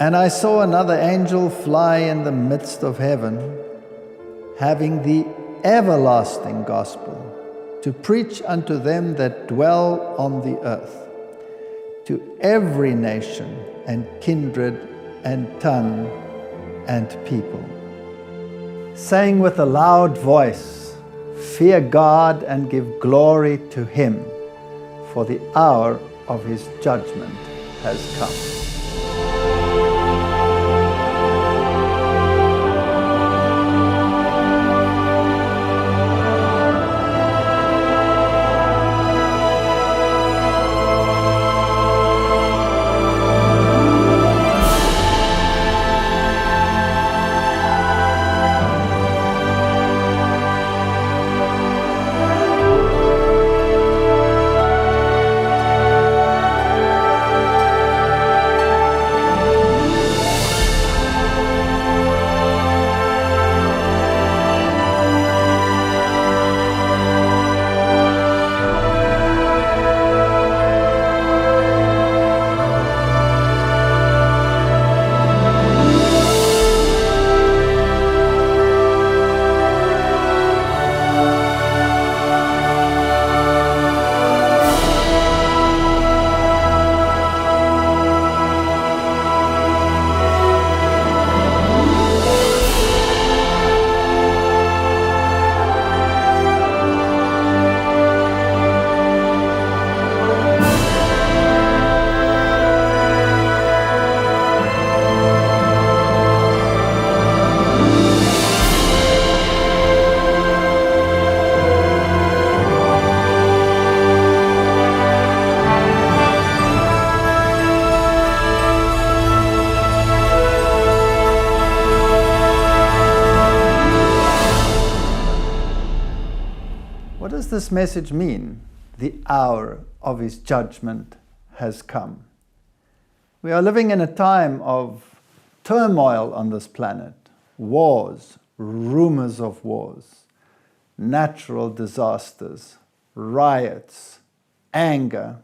And I saw another angel fly in the midst of heaven, having the everlasting gospel, to preach unto them that dwell on the earth, to every nation and kindred and tongue and people, saying with a loud voice, Fear God and give glory to Him, for the hour of His judgment has come. What does this message mean? The hour of His judgment has come. We are living in a time of turmoil on this planet, wars, rumors of wars, natural disasters, riots, anger.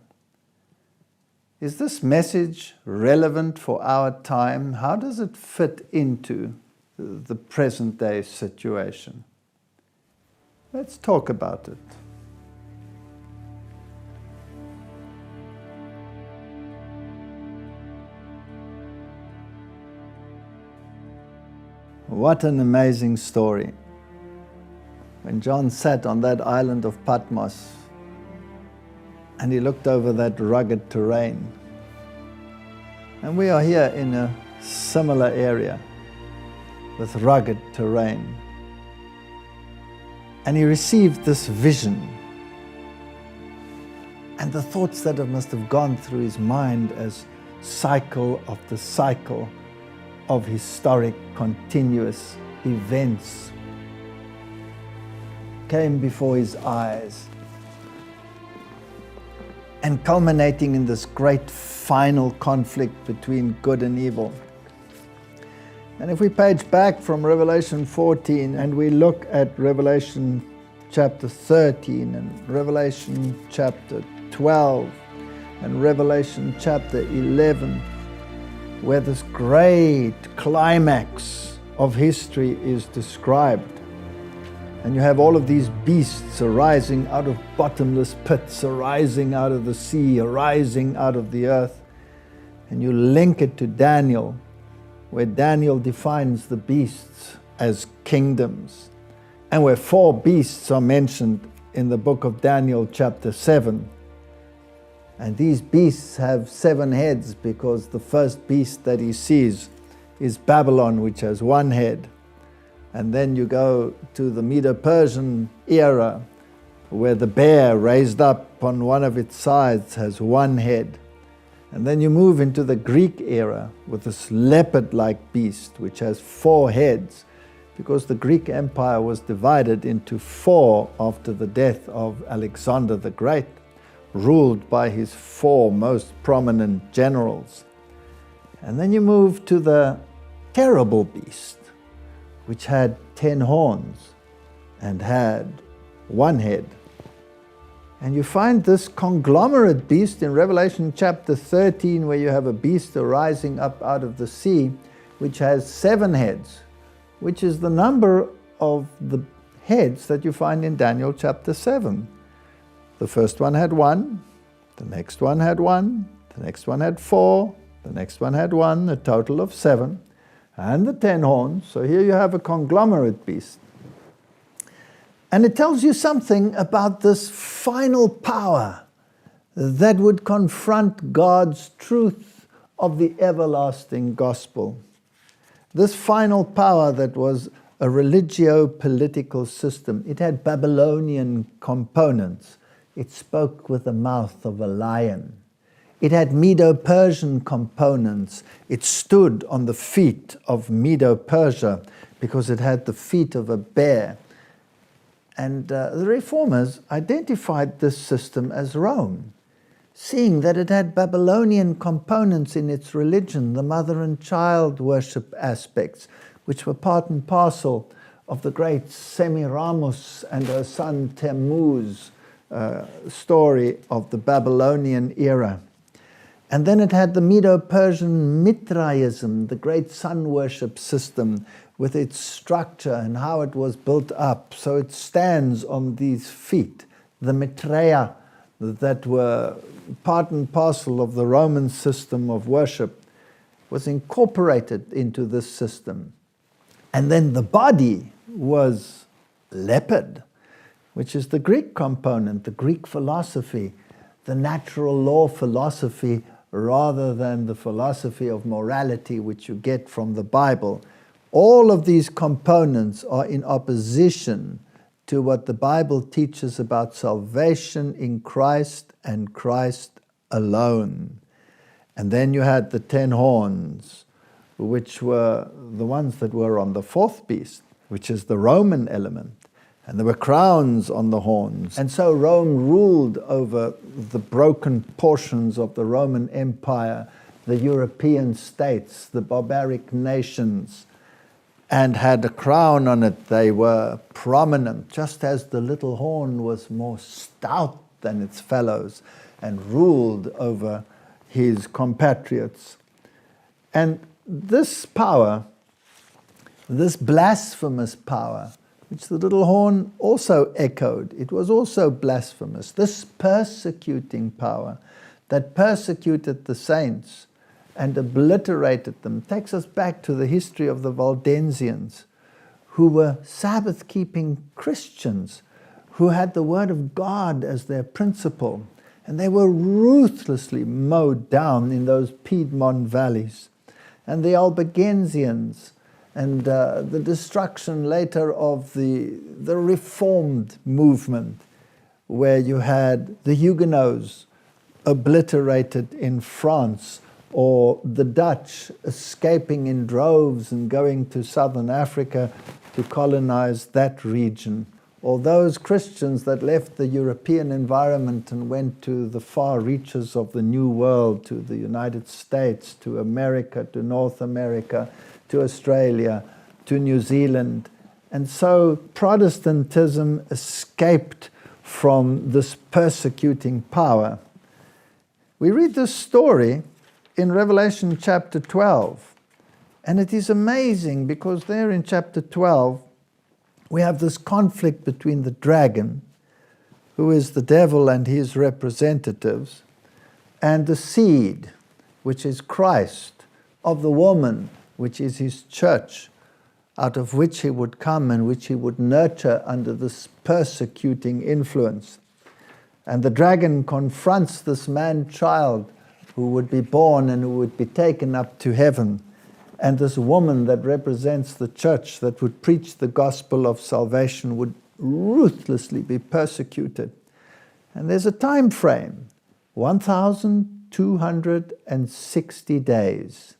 Is this message relevant for our time? How does it fit into the present day situation? Let's talk about it. What an amazing story. When John sat on that island of Patmos and he looked over that rugged terrain, and we are here in a similar area with rugged terrain. And he received this vision. And the thoughts that must have gone through his mind as cycle after cycle of historic, continuous events came before his eyes. And culminating in this great final conflict between good and evil. And if we page back from Revelation 14 and we look at Revelation chapter 13 and Revelation chapter 12 and Revelation chapter 11, where this great climax of history is described, and you have all of these beasts arising out of bottomless pits, arising out of the sea, arising out of the earth, and you link it to Daniel, where Daniel defines the beasts as kingdoms, and where 4 beasts are mentioned in the book of Daniel chapter 7. And these beasts have 7 heads because the first beast that he sees is Babylon, which has 1 head. And then you go to the Medo-Persian era, where the bear raised up on one of its sides has 1 head. And then you move into the Greek era with this leopard-like beast, which has 4 heads. because the Greek Empire was divided into four after the death of Alexander the Great, ruled by his four most prominent generals. And then you move to the terrible beast, which had 10 horns and had one head. And you find this conglomerate beast in Revelation chapter 13, where you have a beast arising up out of the sea, which has 7 heads, which is the number of the heads that you find in Daniel chapter 7. The first one had 1, the next one had 1, the next one had 4, the next one had 1, a total of 7, and the 10 horns. So here you have a conglomerate beast. And it tells you something about this final power that would confront God's truth of the everlasting gospel. This final power that was a religio-political system, it had Babylonian components. It spoke with the mouth of a lion. It had Medo-Persian components. It stood on the feet of Medo-Persia because it had the feet of a bear. And the reformers identified this system as Rome, seeing that it had Babylonian components in its religion, the mother and child worship aspects, which were part and parcel of the great Semiramis and her son Tammuz story of the Babylonian era. And then it had the Medo-Persian Mithraism, the great sun worship system, with its structure and how it was built up. So it stands on these feet, the Mithraea that were part and parcel of the Roman system of worship was incorporated into this system. And then the body was leopard, which is the Greek component, the Greek philosophy, the natural law philosophy, rather than the philosophy of morality which you get from the Bible. All of these components are in opposition to what the Bible teaches about salvation in Christ and Christ alone. And then you had the 10 horns, which were the ones that were on the fourth beast, which is the Roman element. And there were crowns on the horns. And so Rome ruled over the broken portions of the Roman Empire, the European states, the barbaric nations, and had a crown on it. They were prominent, just as the little horn was more stout than its fellows and ruled over his compatriots. And this power, this blasphemous power, which the little horn also echoed, it was also blasphemous. This persecuting power that persecuted the saints and obliterated them takes us back to the history of the Waldensians, who were Sabbath-keeping Christians, who had the Word of God as their principle, and they were ruthlessly mowed down in those Piedmont valleys. And the Albigensians, and the destruction later of the Reformed movement, where you had the Huguenots obliterated in France, or the Dutch escaping in droves and going to southern Africa to colonize that region, or those Christians that left the European environment and went to the far reaches of the New World, to the United States, to America, to North America, to Australia, to New Zealand. And so Protestantism escaped from this persecuting power. We read this story in Revelation chapter 12, and it is amazing because there in chapter 12 we have this conflict between the dragon, who is the devil and his representatives, and the seed, which is Christ, of the woman, which is his church, out of which he would come and which he would nurture under this persecuting influence. And the dragon confronts this man-child who would be born and who would be taken up to heaven, and this woman that represents the church that would preach the gospel of salvation would ruthlessly be persecuted. And there's a time frame, 1,260 days,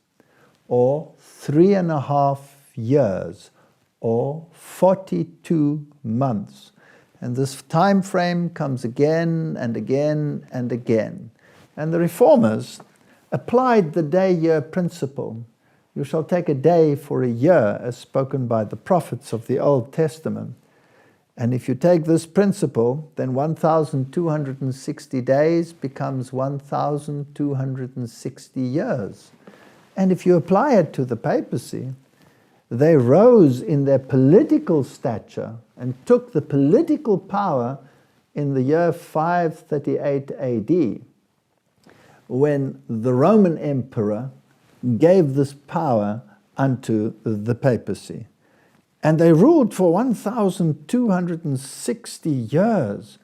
or 3.5 years or 42 months. And this time frame comes again and again and again. And the reformers applied the day-year principle. You shall take a day for a year, as spoken by the prophets of the Old Testament. And if you take this principle, then 1,260 days becomes 1,260 years. And if you apply it to the papacy, they rose in their political stature and took the political power in the year 538 AD, when the Roman emperor gave this power unto the papacy. And they ruled for 1,260 years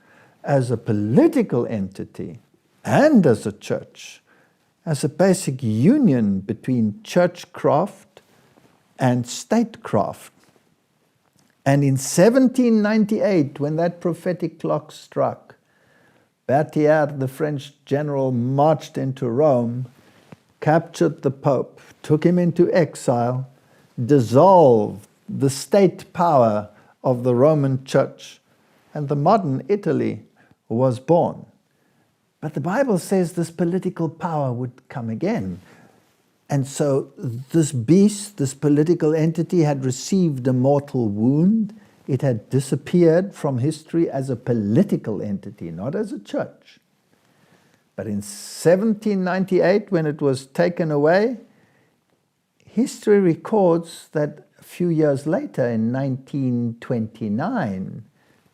as a political entity and as a church, as a basic union between churchcraft and statecraft. And in 1798, when that prophetic clock struck, Berthier, the French general, marched into Rome, captured the Pope, took him into exile, dissolved the state power of the Roman Church, and the modern Italy was born. But the Bible says this political power would come again. And so this beast, this political entity, had received a mortal wound. It had disappeared from history as a political entity, not as a church. But in 1798, when it was taken away, history records that a few years later, in 1929,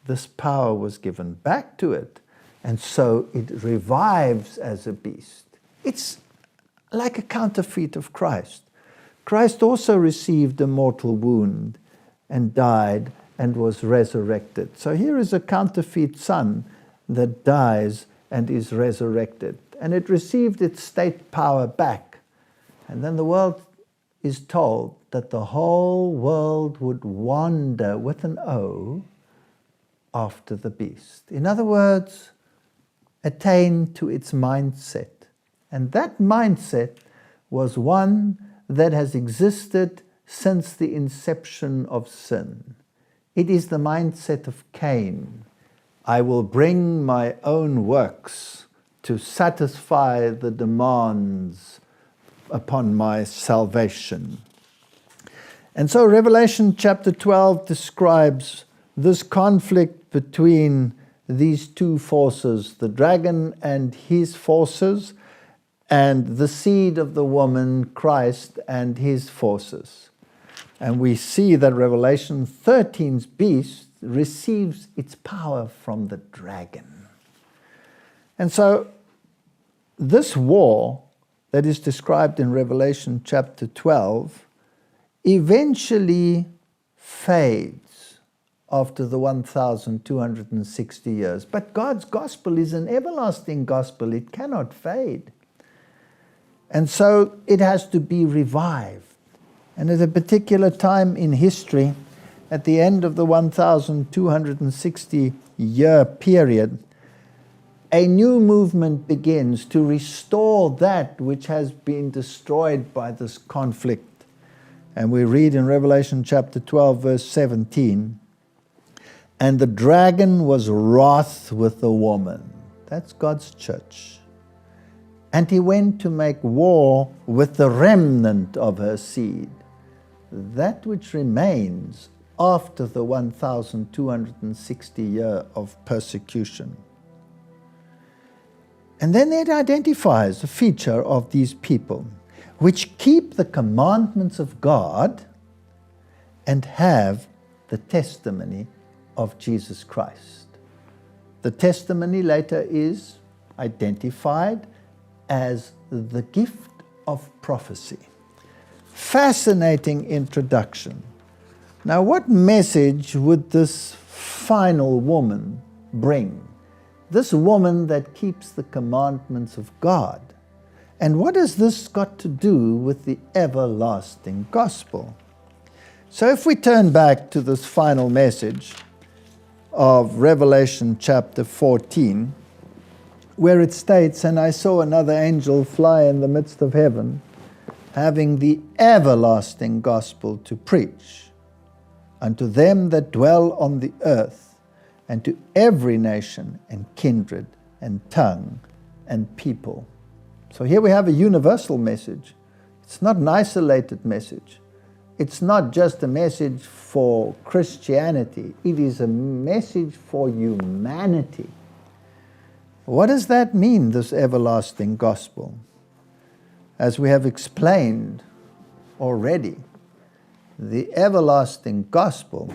this power was given back to it. And so it revives as a beast. It's like a counterfeit of Christ. Christ also received a mortal wound and died and was resurrected. So here is a counterfeit son that dies and is resurrected. And it received its state power back. And then the world is told that the whole world would wander with an O after the beast. In other words, attain to its mindset. And that mindset was one that has existed since the inception of sin. It is the mindset of Cain. I will bring my own works to satisfy the demands upon my salvation. And so Revelation chapter 12 describes this conflict between these two forces, the dragon and his forces, and the seed of the woman, Christ, and his forces. And we see that Revelation 13's beast receives its power from the dragon. And so this war that is described in Revelation chapter 12 eventually fades after the 1,260 years. But God's gospel is an everlasting gospel. It cannot fade. And so it has to be revived. And at a particular time in history, at the end of the 1,260-year period, a new movement begins to restore that which has been destroyed by this conflict. And we read in Revelation chapter 12, verse 17, "And the dragon was wroth with the woman." That's God's church. "And he went to make war with the remnant of her seed," that which remains after the 1,260 year of persecution. And then it identifies a feature of these people, which keep the commandments of God and have the testimony of Jesus Christ. The testimony later is identified as the gift of prophecy. Fascinating introduction. Now, what message would this final woman bring? This woman that keeps the commandments of God. And what has this got to do with the everlasting gospel? So if we turn back to this final message of Revelation chapter 14, where it states, "And I saw another angel fly in the midst of heaven, having the everlasting gospel to preach unto them that dwell on the earth, and to every nation and kindred and tongue and people. So here we have a universal message. It's not an isolated message. It's not just a message for Christianity. It is a message for humanity. What does that mean, this everlasting gospel? As we have explained already, the everlasting gospel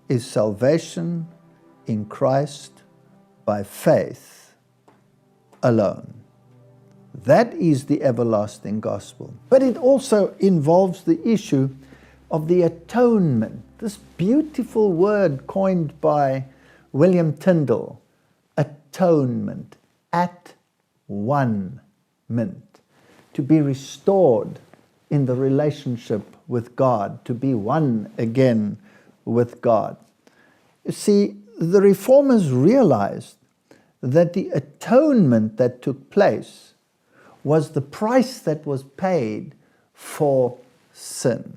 is salvation in Christ by faith alone. That is the everlasting gospel. But it also involves the issue of the atonement, this beautiful word coined by William Tyndale, atonement, at one mint, to be restored in the relationship with God, to be one again with God. You see, the Reformers realized that the atonement that took place was the price that was paid for sin.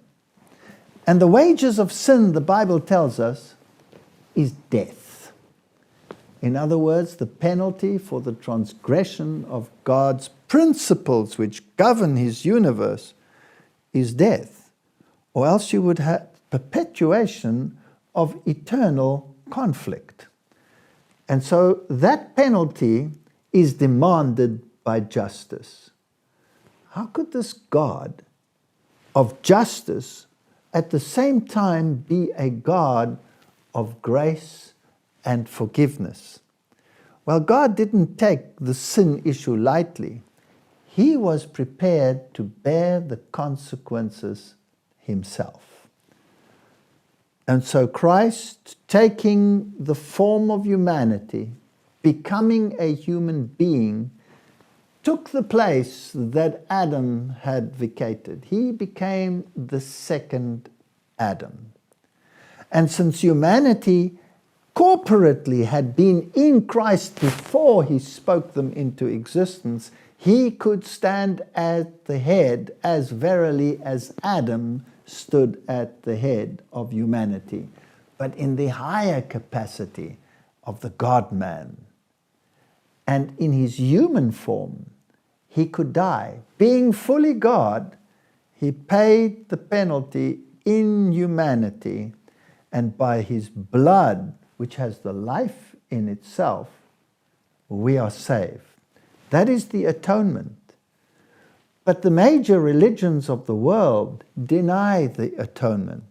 And the wages of sin, the Bible tells us, is death. In other words, the penalty for the transgression of God's principles which govern His universe is death, or else you would have perpetuation of eternal conflict. And so that penalty is demanded by justice. How could this God of justice at the same time be a God of grace and forgiveness? Well, God didn't take the sin issue lightly. He was prepared to bear the consequences Himself. And so Christ, taking the form of humanity, becoming a human being, took the place that Adam had vacated. He became the second Adam. And since humanity corporately had been in Christ before He spoke them into existence, He could stand at the head as verily as Adam stood at the head of humanity, but in the higher capacity of the God-man. And in His human form, He could die. Being fully God, He paid the penalty in humanity, and by His blood, which has the life in itself, we are saved. That is the atonement. But the major religions of the world deny the atonement.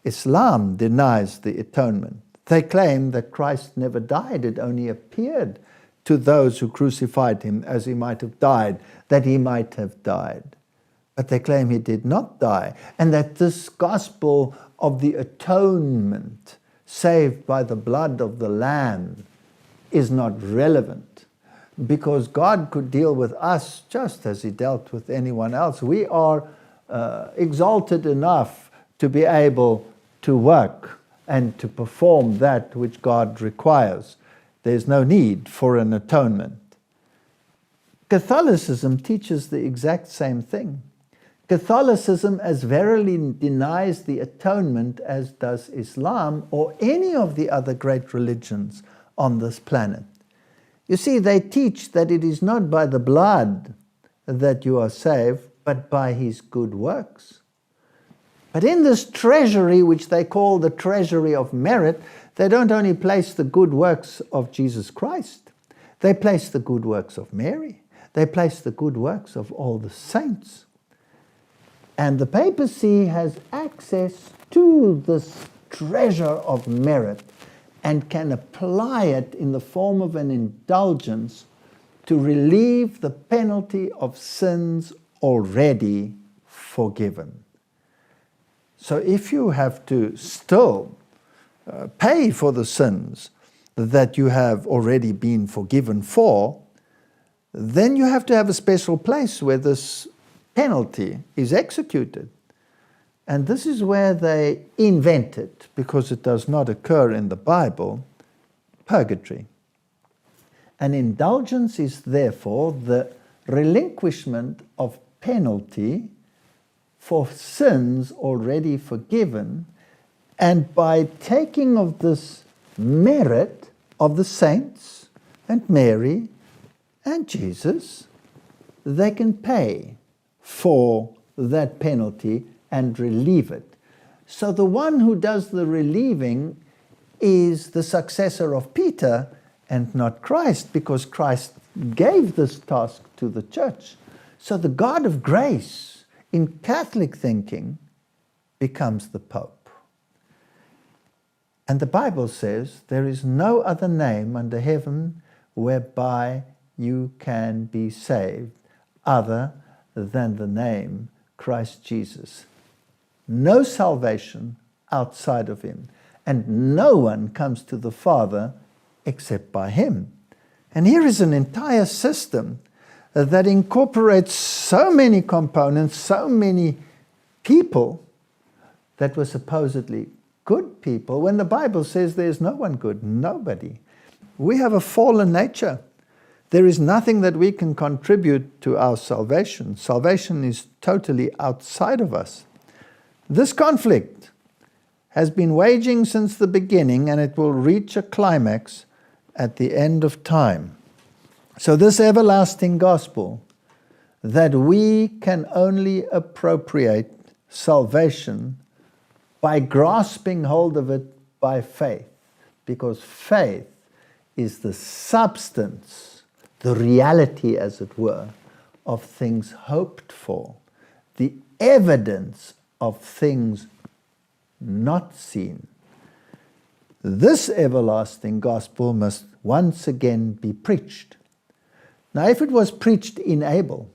Islam denies the atonement. They claim that Christ never died. It only appeared to those who crucified Him as He might have died, that He might have died. But they claim He did not die, and that this gospel of the atonement, saved by the blood of the Lamb, is not relevant, because God could deal with us just as He dealt with anyone else. We are exalted enough to be able to work and to perform that which God requires. There's no need for an atonement. Catholicism teaches the exact same thing. Catholicism as verily denies the atonement as does Islam or any of the other great religions on this planet. You see, they teach that it is not by the blood that you are saved, but by His good works. But in this treasury, which they call the treasury of merit, they don't only place the good works of Jesus Christ, they place the good works of Mary, they place the good works of all the saints. And the papacy has access to this treasure of merit and can apply it in the form of an indulgence to relieve the penalty of sins already forgiven. So if you have to still pay for the sins that you have already been forgiven for, then you have to have a special place where this penalty is executed. And this is where they invented, because it does not occur in the Bible, purgatory. An indulgence is therefore the relinquishment of penalty for sins already forgiven, And by taking of this merit of the saints and Mary and Jesus, they can pay for that penalty and relieve it. So the one who does the relieving is the successor of Peter and not Christ, because Christ gave this task to the church. So the God of grace, in Catholic thinking, becomes the Pope. And the Bible says there is no other name under heaven whereby you can be saved other than the name Christ Jesus. No salvation outside of him, and no one comes to the Father except by him. And here is an entire system that incorporates so many components, so many people that were supposedly good people, when the Bible says there's no one good, nobody. We have a fallen nature. There is nothing that we can contribute to our salvation. Salvation is totally outside of us. This conflict has been waging since the beginning, and it will reach a climax at the end of time. So this everlasting gospel, that we can only appropriate salvation by grasping hold of it by faith, because faith is the substance, the reality, as it were, of things hoped for, the evidence of things not seen. This everlasting gospel must once again be preached. Now, if it was preached in Abel,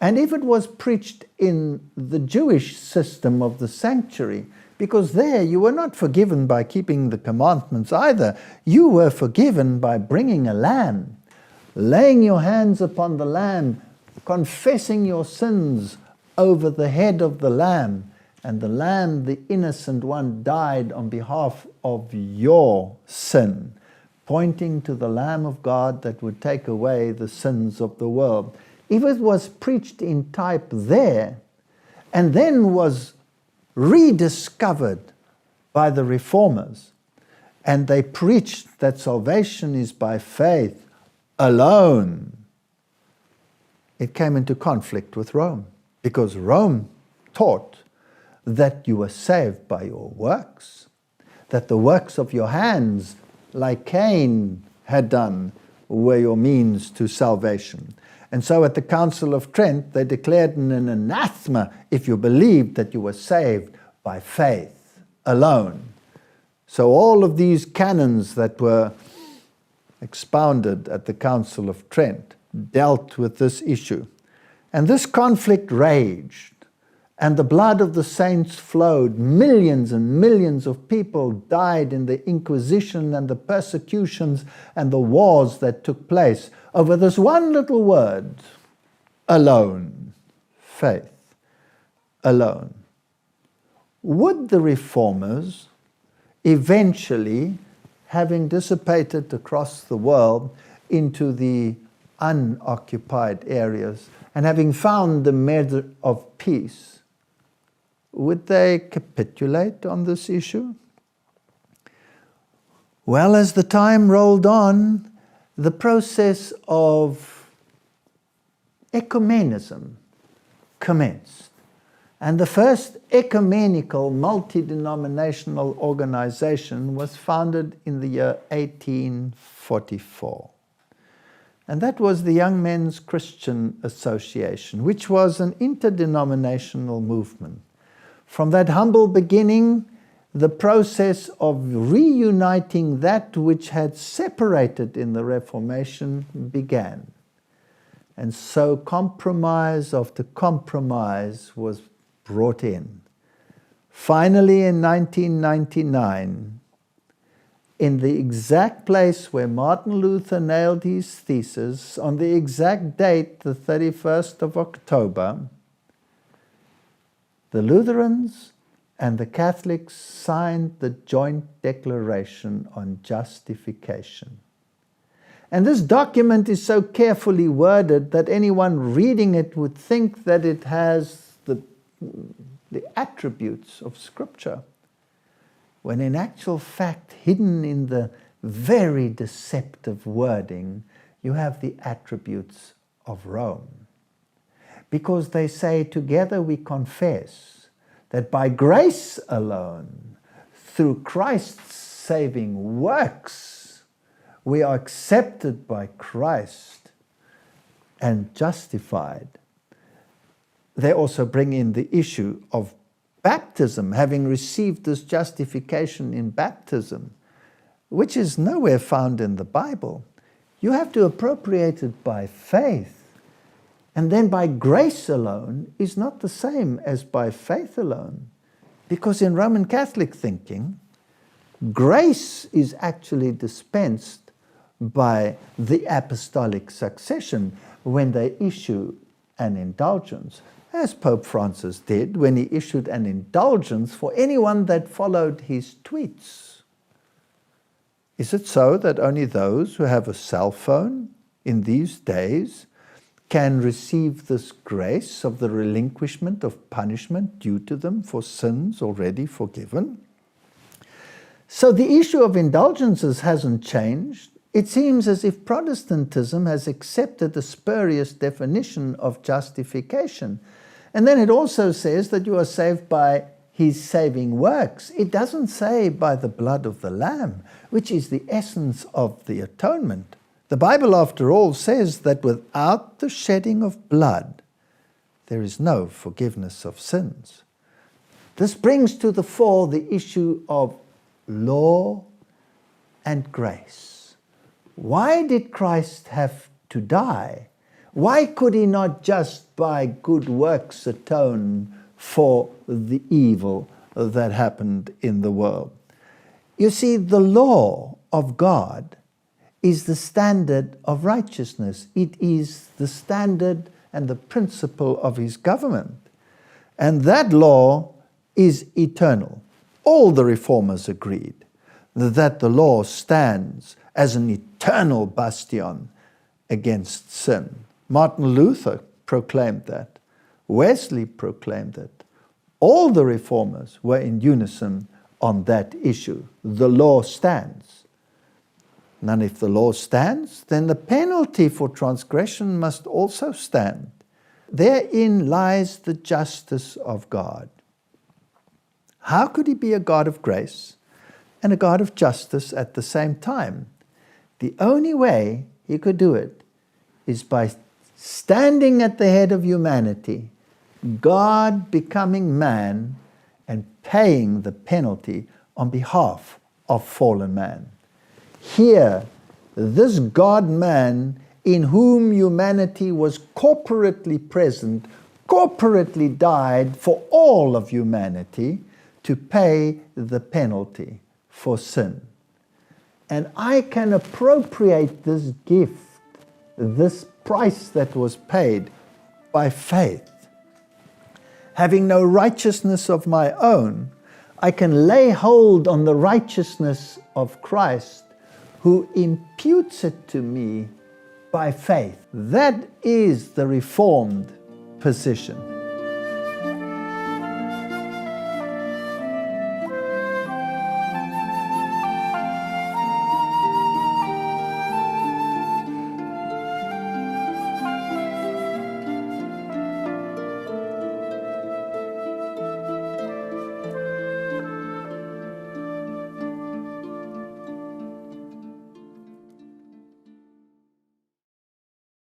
and if it was preached in the Jewish system of the sanctuary, because there you were not forgiven by keeping the commandments either. You were forgiven by bringing a lamb, laying your hands upon the lamb, confessing your sins over the head of the lamb, and the lamb, the innocent one, died on behalf of your sin, pointing to the Lamb of God that would take away the sins of the world. If it was preached in type there, and then was rediscovered by the reformers, and they preached that salvation is by faith alone, it came into conflict with Rome, because Rome taught that you were saved by your works, that the works of your hands, like Cain had done, were your means to salvation. And so at the Council of Trent, they declared an anathema if you believed that you were saved by faith alone. So all of these canons that were expounded at the Council of Trent dealt with this issue. And this conflict raged, and the blood of the saints flowed. Millions and millions of people died in the Inquisition and the persecutions and the wars that took place over this one little word, alone, faith, alone. Would the reformers eventually, having dissipated across the world into the unoccupied areas and having found the measure of peace, would they capitulate on this issue? Well, as the time rolled on, the process of ecumenism commenced. And the first ecumenical multi-denominational organization was founded in the year 1844. And that was the Young Men's Christian Association, which was an interdenominational movement. From that humble beginning, the process of reuniting that which had separated in the Reformation began. And so compromise after compromise was brought in. Finally, in 1999, in the exact place where Martin Luther nailed his thesis, on the exact date, the 31st of October, the Lutherans and the Catholics signed the joint declaration on justification. And this document is so carefully worded that anyone reading it would think that it has the attributes of Scripture. when in actual fact, hidden in the very deceptive wording, you have the attributes of Rome. Because they say, together we confess that by grace alone, through Christ's saving works, we are accepted by Christ and justified. They also bring in the issue of baptism, having received this justification in baptism, which is nowhere found in the Bible. You have to appropriate it by faith. And then by grace alone is not the same as by faith alone. Because in Roman Catholic thinking, grace is actually dispensed by the apostolic succession when they issue an indulgence, as Pope Francis did when he issued an indulgence for anyone that followed his tweets. Is it so that only those who have a cell phone in these days can receive this grace of the relinquishment of punishment due to them for sins already forgiven? So the issue of indulgences hasn't changed. It seems as if Protestantism has accepted the spurious definition of justification. And then it also says that you are saved by his saving works. It doesn't say by the blood of the Lamb, which is the essence of the atonement. The Bible, after all, says that without the shedding of blood, there is no forgiveness of sins. This brings to the fore the issue of law and grace. Why did Christ have to die? Why could he not just by good works atone for the evil that happened in the world? You see, the law of God is the standard of righteousness. It is the standard and the principle of his government. And that law is eternal. All the reformers agreed that the law stands as an eternal bastion against sin. Martin Luther proclaimed that. Wesley proclaimed it. All the reformers were in unison on that issue. The law stands. And if the law stands, then the penalty for transgression must also stand. Therein lies the justice of God. How could he be a God of grace and a God of justice at the same time? The only way he could do it is by standing at the head of humanity, God becoming man and paying the penalty on behalf of fallen man. Here, this God-man in whom humanity was corporately present, corporately died for all of humanity to pay the penalty for sin. And I can appropriate this gift, this price that was paid by faith. Having no righteousness of my own, I can lay hold on the righteousness of Christ, who imputes it to me by faith. That is the Reformed position.